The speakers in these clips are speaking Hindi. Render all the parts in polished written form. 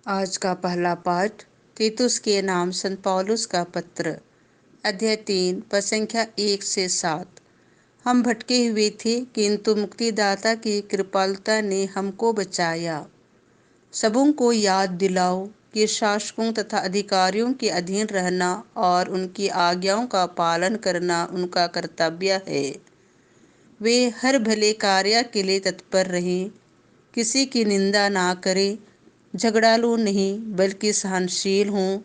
आज का पहला पाठ तीतुस के नाम संत पौलुस का पत्र, अध्याय 3, पद संख्या 1 से 7। हम भटके हुए थे, किंतु मुक्तिदाता की कृपालुता ने हमको बचाया। सबों को याद दिलाओ कि शासकों तथा अधिकारियों के अधीन रहना और उनकी आज्ञाओं का पालन करना उनका कर्तव्य है। वे हर भले कार्य के लिए तत्पर रहें, किसी की निंदा ना करें, झगड़ालू नहीं बल्कि सहनशील हों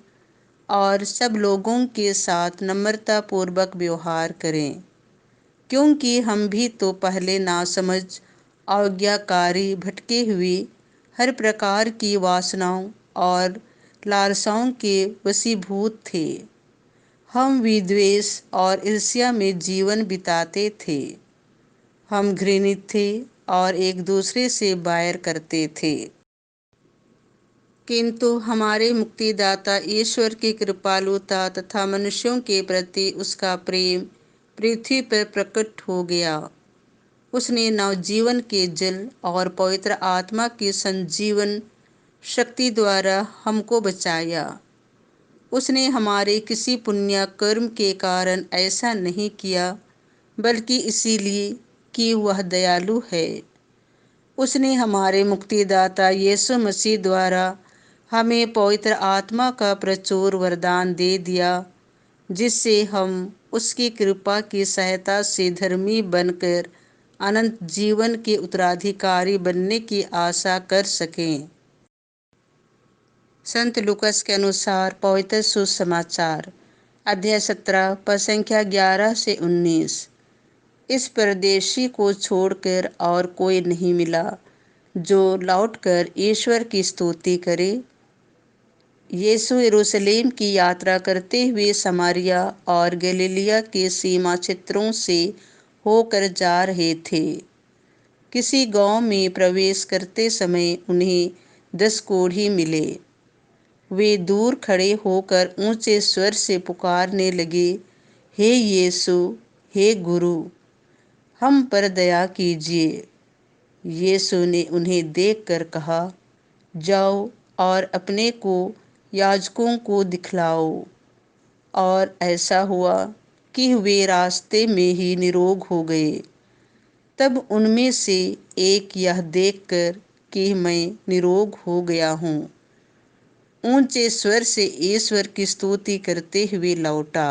और सब लोगों के साथ नम्रता पूर्वक व्यवहार करें, क्योंकि हम भी तो पहले नासमझ, आज्ञाकारी, भटके हुए, हर प्रकार की वासनाओं और लालसाओं के वशीभूत थे। हम विद्वेष और ईर्ष्या में जीवन बिताते थे। हम घृणित थे और एक दूसरे से बैर करते थे। किंतु हमारे मुक्तिदाता ईश्वर की कृपालुता तथा मनुष्यों के प्रति उसका प्रेम पृथ्वी पर प्रकट हो गया। उसने नवजीवन के जल और पवित्र आत्मा की संजीवन शक्ति द्वारा हमको बचाया। उसने हमारे किसी पुण्य कर्म के कारण ऐसा नहीं किया, बल्कि इसीलिए कि वह दयालु है। उसने हमारे मुक्तिदाता यीशु मसीह द्वारा हमें पवित्र आत्मा का प्रचुर वरदान दे दिया, जिससे हम उसकी कृपा की सहायता से धर्मी बनकर अनंत जीवन के उत्तराधिकारी बनने की आशा कर सकें। संत लूकास के अनुसार पवित्र सुसमाचार, अध्याय 17, पद संख्या 11 से 19। इस परदेशी को छोड़कर और कोई नहीं मिला जो लौटकर ईश्वर की स्तुति करे। यीशु यरूशलेम की यात्रा करते हुए समारिया और गलीलिया के सीमा क्षेत्रों से होकर जा रहे थे। किसी गांव में प्रवेश करते समय उन्हें 10 कोढ़ी मिले। वे दूर खड़े होकर ऊंचे स्वर से पुकारने लगे, हे यीशु, हे गुरु, हम पर दया कीजिए। यीशु ने उन्हें देखकर कहा, जाओ और अपने को याजकों को दिखलाओ। और ऐसा हुआ कि वे रास्ते में ही निरोग हो गए। तब उनमें से एक यह देखकर कि मैं निरोग हो गया हूँ, ऊंचे स्वर से ईश्वर की स्तुति करते हुए लौटा।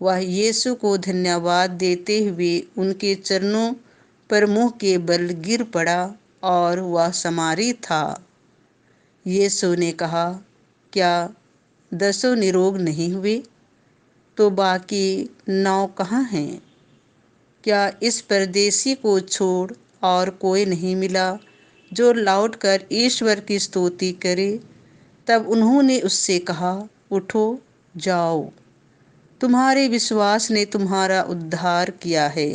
वह यीशु को धन्यवाद देते हुए उनके चरणों पर मुंह के बल गिर पड़ा और वह समारी था। यीशु ने कहा, क्या 10 निरोग नहीं हुए? तो बाकी 9 कहाँ हैं? क्या इस परदेशी को छोड़ और कोई नहीं मिला जो लौटकर ईश्वर की स्तुति करे? तब उन्होंने उससे कहा, उठो, जाओ, तुम्हारे विश्वास ने तुम्हारा उद्धार किया है।